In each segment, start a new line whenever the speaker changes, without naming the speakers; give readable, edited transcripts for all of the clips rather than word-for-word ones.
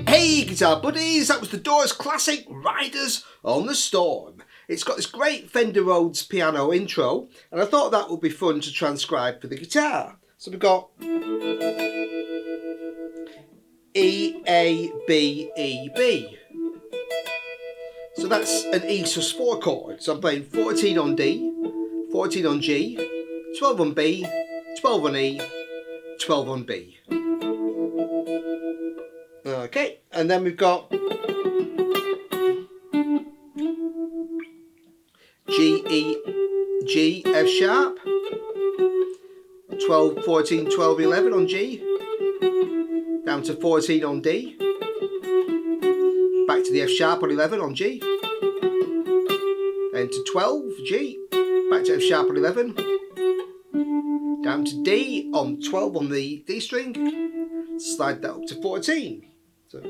Hey guitar buddies, that was the Doors classic Riders on the Storm. It's got this great Fender Rhodes piano intro, and I thought that would be fun to transcribe for the guitar. So we've got E, A, B, E, B. So that's an E sus4 chord. So I'm playing 14 on D, 14 on G, 12 on B, 12 on E, 12 on B. Okay, and then we've got G, E, G, F sharp, 12, 14, 12, 11 on G, down to 14 on D, back to the F sharp on 11 on G, then to 12, G, back to F sharp on 11, down to D on 12 on the D string, slide that up to 14. So,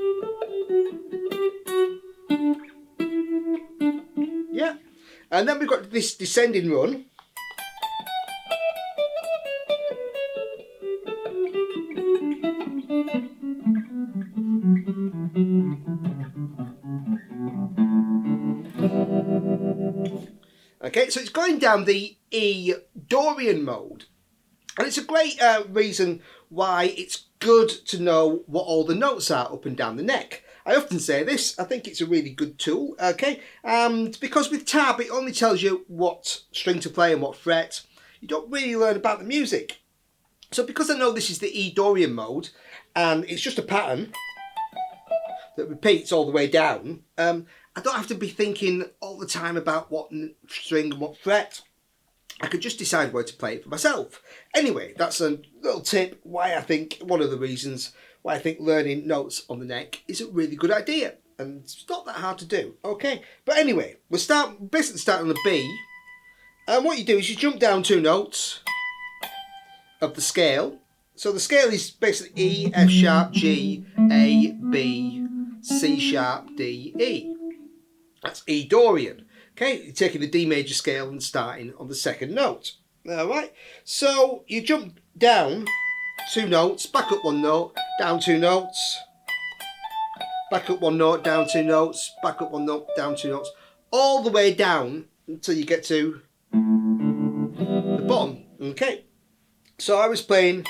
yeah, and then we've got this descending run. Okay, so it's going down the E Dorian mode, and it's a great reason why it's good to know what all the notes are up and down the neck. I often say this, I think it's a really good tool, okay? Because with tab, it only tells you what string to play and what fret. You don't really learn about the music. So because I know this is the E Dorian mode, and it's just a pattern that repeats all the way down, I don't have to be thinking all the time about what string and what fret. I could just decide where to play it for myself. Anyway, that's a little tip why I think, one of the reasons why I think learning notes on the neck is a really good idea. And it's not that hard to do, okay? But anyway, we'll basically start on the B. And what you do is you jump down 2 notes of the scale. So the scale is basically E, F sharp, G, A, B, C sharp, D, E. That's E Dorian. Okay, you're taking the D major scale and starting on the second note. Alright, so you jump down 2 notes, back up 1 note, down 2 notes, back up 1 note, down 2 notes, back up 1 note, down 2 notes, all the way down until you get to the bottom. Okay, so I was playing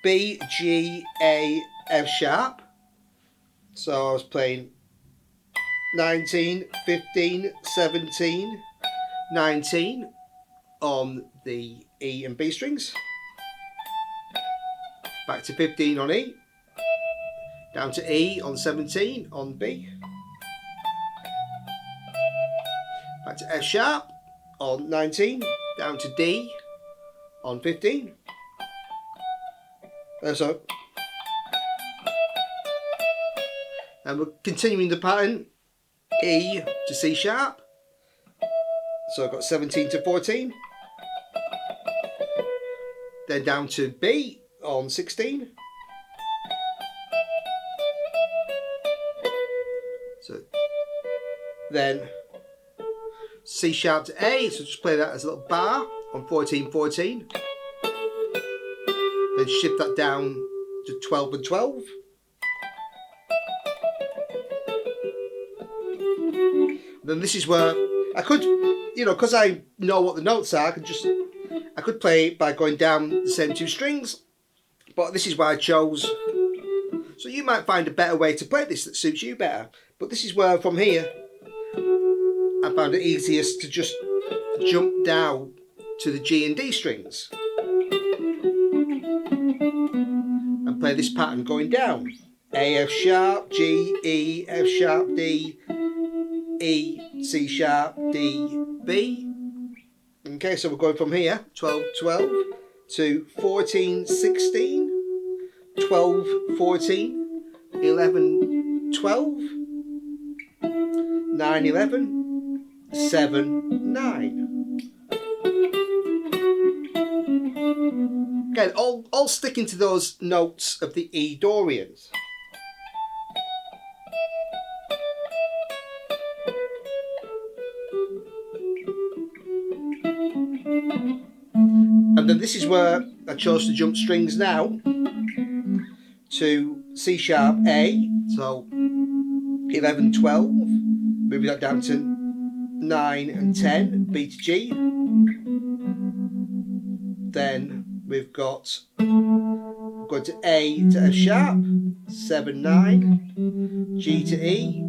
B, G, A, F sharp. So I was playing 19, 15, 17, 19 on the E and B strings, back to 15 on E, down to E on 17 on B, back to F sharp on 19, down to D on 15, so, and we're continuing the pattern, E to C sharp, so I've got 17 to 14, then down to B on 16, so then C sharp to A, so just play that as a little bar on 14, 14. Then shift that down to 12 and 12. Then this is where I could, you know, because I know what the notes are, I could play it by going down the same two strings, but this is why I chose. So you might find a better way to play this that suits you better. But this is where, from here, I found it easiest to just jump down to the G and D strings and play this pattern going down. A, F sharp, G, E, F sharp, D, E, C sharp, D, B. Okay, so we're going from here, 12, 12 to 14, 16, 12, 14, 11, 12, 9, 11, 7, 9. Again, all sticking to those notes of the E Dorians. And then this is where I chose to jump strings now to C sharp A, so 11, 12, moving that down to 9 and 10, B to G. Then we've got going to A to F sharp, 7, 9, G to E,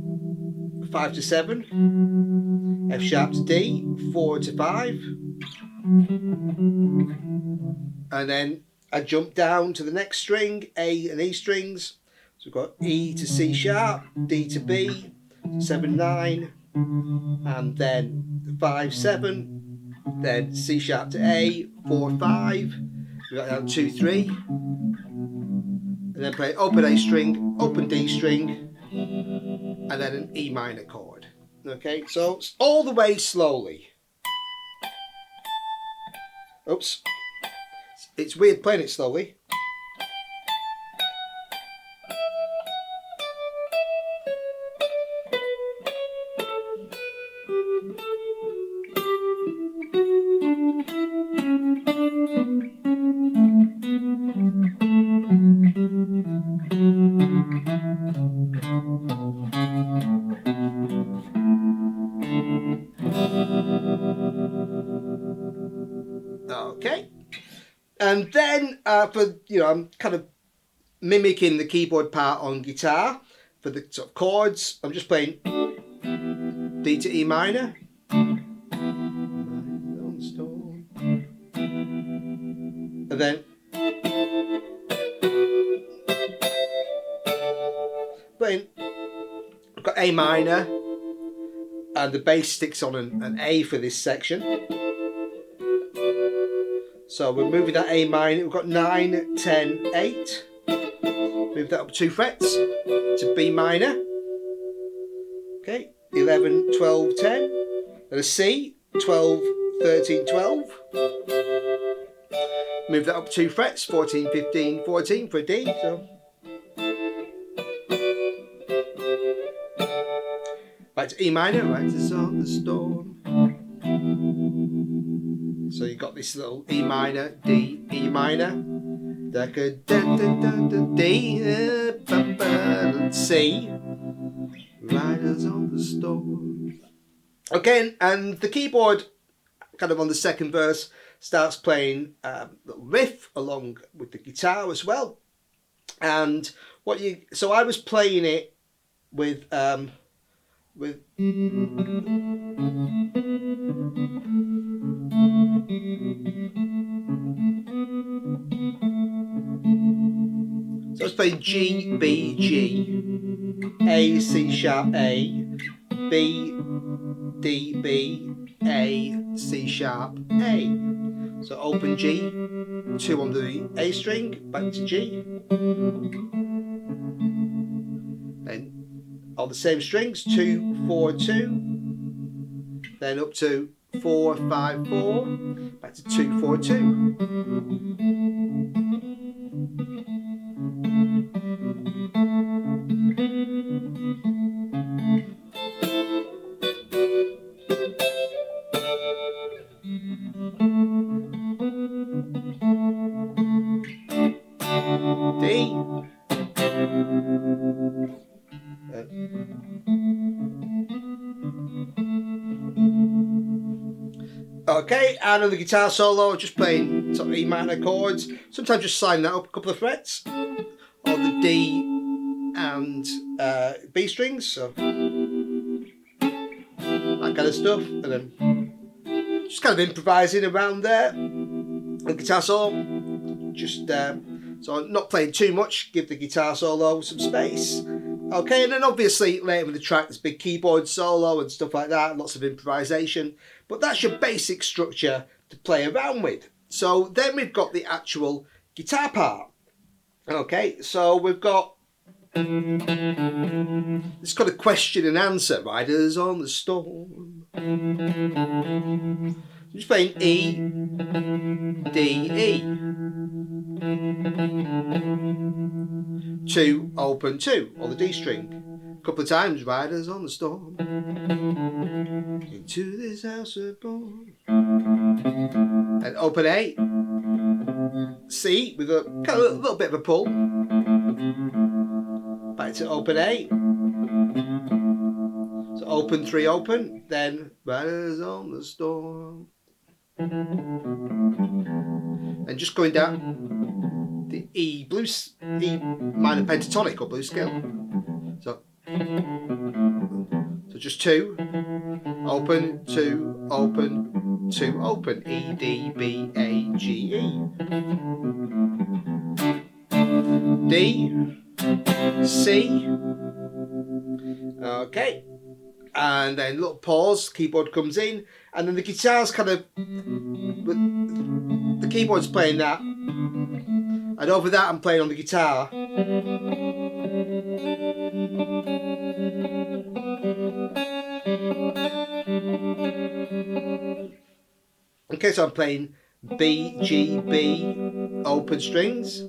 5 to 7, F sharp to D, 4 to 5. And then I jump down to the next string, A and E strings. So we've got E to C sharp, D to B, 7, 9, and then 5, 7, then C sharp to A, 4, 5, we've got down 2, 3, and then play open A string, open D string, and then an E minor chord. Okay, so all the way slowly. Oops. It's weird playing it slowly. Okay. And then for, you know, I'm kind of mimicking the keyboard part on guitar for the sort of chords. I'm just playing D to E minor. And then playing, I've got A minor, and the bass sticks on an A for this section. So we're moving that A minor, we've got 9, 10, 8. Move that up 2 frets to B minor. Okay, 11, 12, 10. Then a C, 12, 13, 12. Move that up 2 frets, 14, 15, 14 for a D. So back to E minor, right to on the storm. So you've got this little E minor, D, E minor, D, C, riders on the storm. Again, and the keyboard, kind of on the second verse, starts playing a little riff along with the guitar as well. And so I was playing it with so I was playing G, B, G, A, C sharp, A, B, D, B, A, C sharp, A. So open G, 2 on the A string, back to G. Then on the same strings, 2, 4, 2. Then up to 4, 5, 4. Back to 2, 4, 2. Okay, and on the guitar solo, just playing sort of E minor chords. Sometimes just sliding that up a couple of frets, or the D and B strings, so that kind of stuff, and then just kind of improvising around there. The guitar solo, just so not playing too much, give the guitar solo some space. Okay, and then obviously later in the track there's big keyboard solo and stuff like that, lots of improvisation. But that's your basic structure to play around with. So then we've got the actual guitar part. Okay, so we've got it's got a question and answer. Riders on the storm. I'm just playing E, D, E. 2, open 2, or the D string. A couple of times, riders on the storm. Into this house of born. And open A. C, with a kind of a little bit of a pull. Back to open A. So open 3, open. Then riders on the storm. And just going down the E minor pentatonic or blues scale. So just 2, open, 2, open, 2, open. E, D, B, A, G, E. D, C. Okay. And then little pause, keyboard comes in, and then the guitar's kind of, the keyboard's playing that, and over that I'm playing on the guitar. Okay, so I'm playing B, G, B, open strings,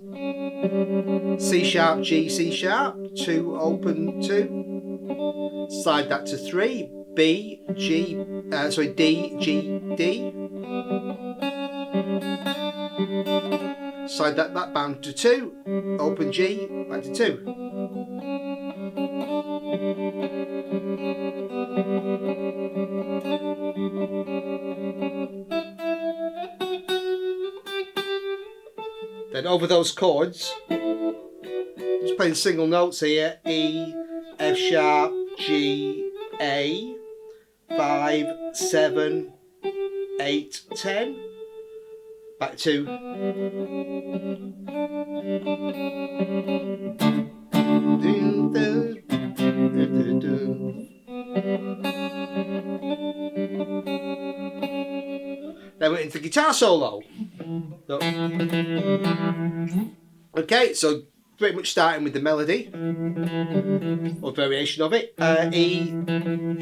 C sharp, G, C sharp, 2, open 2. Slide that to 3, B, G, D, G, D. Slide that back to 2, open G, back to 2. Then over those chords, just playing single notes here, E, F sharp, G, A, 5, 7, 8, 10, back to then we're into guitar solo. So, okay, so pretty much starting with the melody or variation of it. E,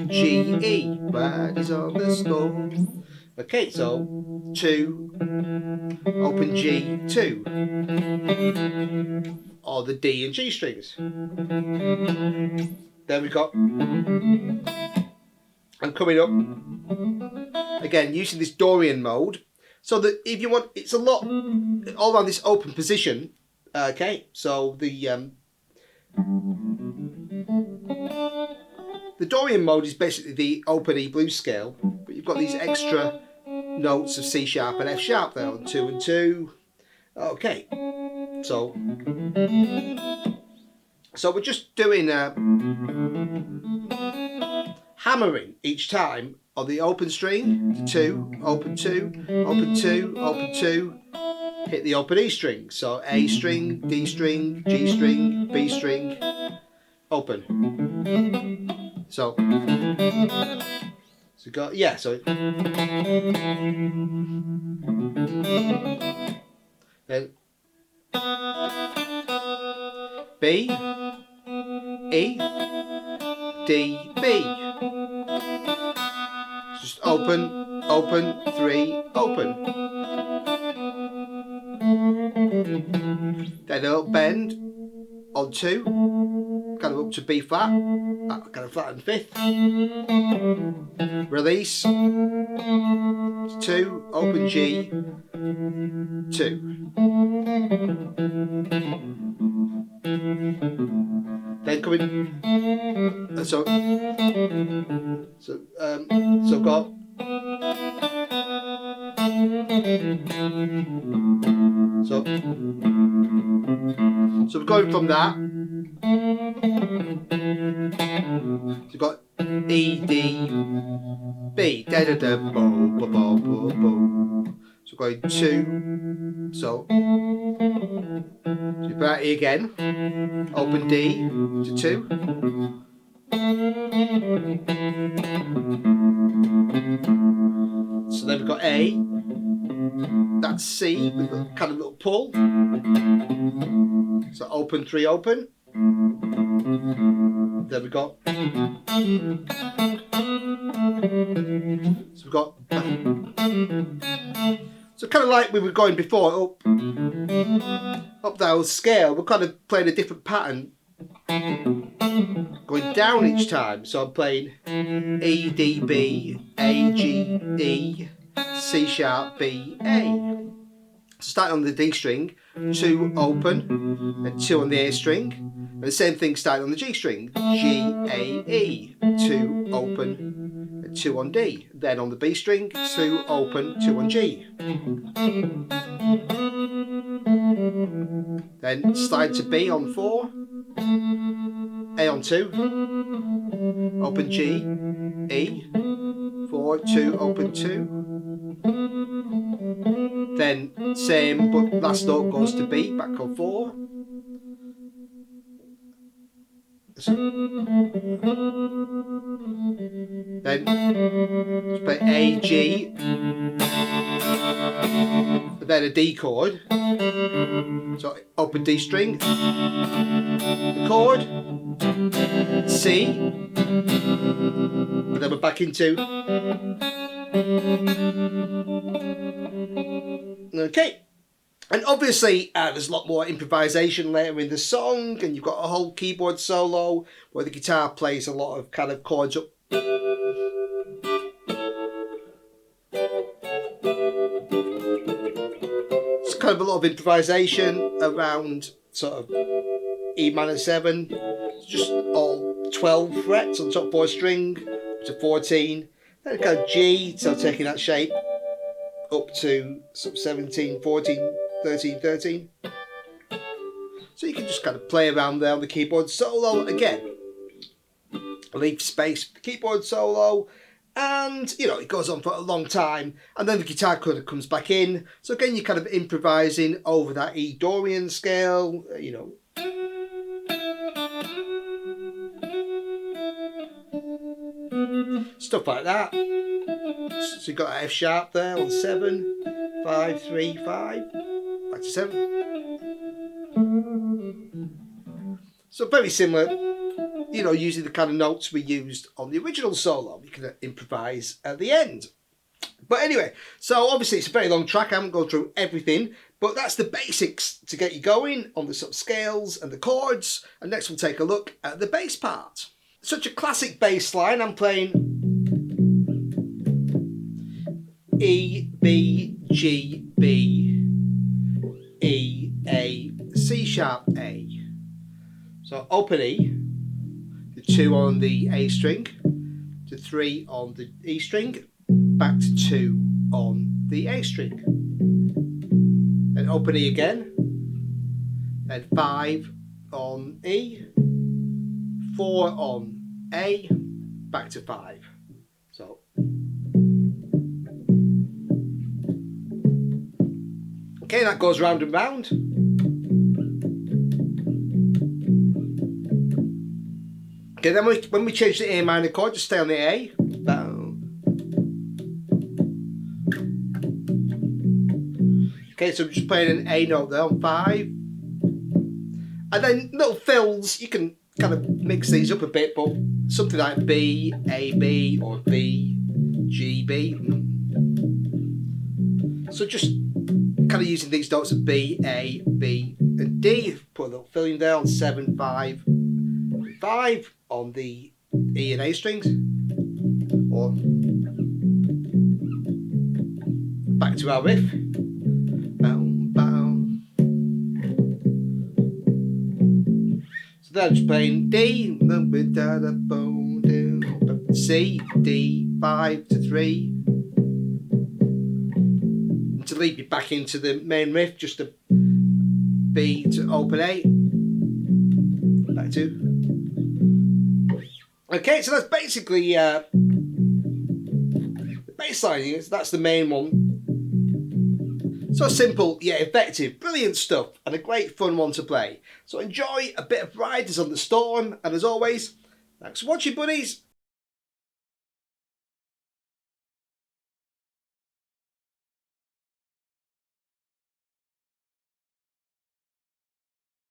G, E, riders on the storm. Okay, so 2, open G, 2, or the D and G strings. Then we've got, and coming up, again using this Dorian mode, so that if you want, it's a lot all around this open position. Okay, so the Dorian mode is basically the open E blues scale, but you've got these extra notes of C sharp and F sharp there on 2 and 2. Okay, so we're just doing hammering each time on the open string, 2, open 2, open 2, open 2. Hit the open E string, so A string, D string, G string, B string, open. So got, yeah, so then B, E, D, B. Just open, open, 3, open. Then up bend on 2, kind of up to B flat, kind of flat and 5th. Release, 2, open G, 2. Then coming, so got So we're going from that. So we've got E, D, B, da da da, bo, bo, bo, bo, bo. So we're going 2. So you put E again. Open D to 2. So then we've got A. That's C with a kind of little pull. So open 3, open. Then we've got. So we've got. So kind of like we were going before, up that scale, we're kind of playing a different pattern, going down each time. So I'm playing E, D, B, A, G, E, C sharp, B, A. So starting on the D string, 2 open, and 2 on the A string, and the same thing starting on the G string, G, A, E, 2 open, and 2 on D. Then on the B string, 2 open, 2 on G. Then slide to B on 4, A on 2, open G, E, 4, 2, open 2. Then same, but last note goes to B, back on 4. Then play A, G, then a D chord. So open D string, the chord, C, and then we're back into. Okay. And obviously, there's a lot more improvisation later in the song, and you've got a whole keyboard solo where the guitar plays a lot of kind of chords up. It's kind of a lot of improvisation around sort of E minor 7, it's just all 12 frets on top 4 string to 14. Then kind of G, so taking that shape up to sort of 17, 14. 13, 13. So you can just kind of play around there on the keyboard solo again. Leave space for the keyboard solo, and you know it goes on for a long time, and then the guitar kind of comes back in. So again, you're kind of improvising over that E Dorian scale, you know. Stuff like that. So you've got F sharp there on 7, 5, 3, 5. Back to 7. So very similar, you know, using the kind of notes we used on the original solo. You can improvise at the end. But anyway, so obviously it's a very long track. I haven't gone through everything, but that's the basics to get you going on the sort of scales and the chords. And next we'll take a look at the bass part. Such a classic bass line. I'm playing E, B, G, B, E, A, C sharp, A. So open E, the 2 on the A string, to 3 on the E string, back to 2 on the A string. Then open E again, then 5 on E, 4 on A, back to 5. So okay, that goes round and round. Okay, then when we change the A minor chord, just stay on the A. Okay, so I'm just playing an A note there on 5. And then little fills, you can kind of mix these up a bit, but something like B, A, B, or B, G, B. So just kind of using these notes of B, A, B, and D. Put a little filling there on 7, 5, 5 on the E and A strings. Or back to our riff. Bow, bow. So then I'm just playing D, C, D, 5 to 3. and to lead me back into the main riff, just a B to open A, back to. Okay, so that's basically the bass line. That's the main one. So simple, yet effective, brilliant stuff, and a great fun one to play. So enjoy a bit of Riders on the Storm, and as always, thanks for watching, buddies.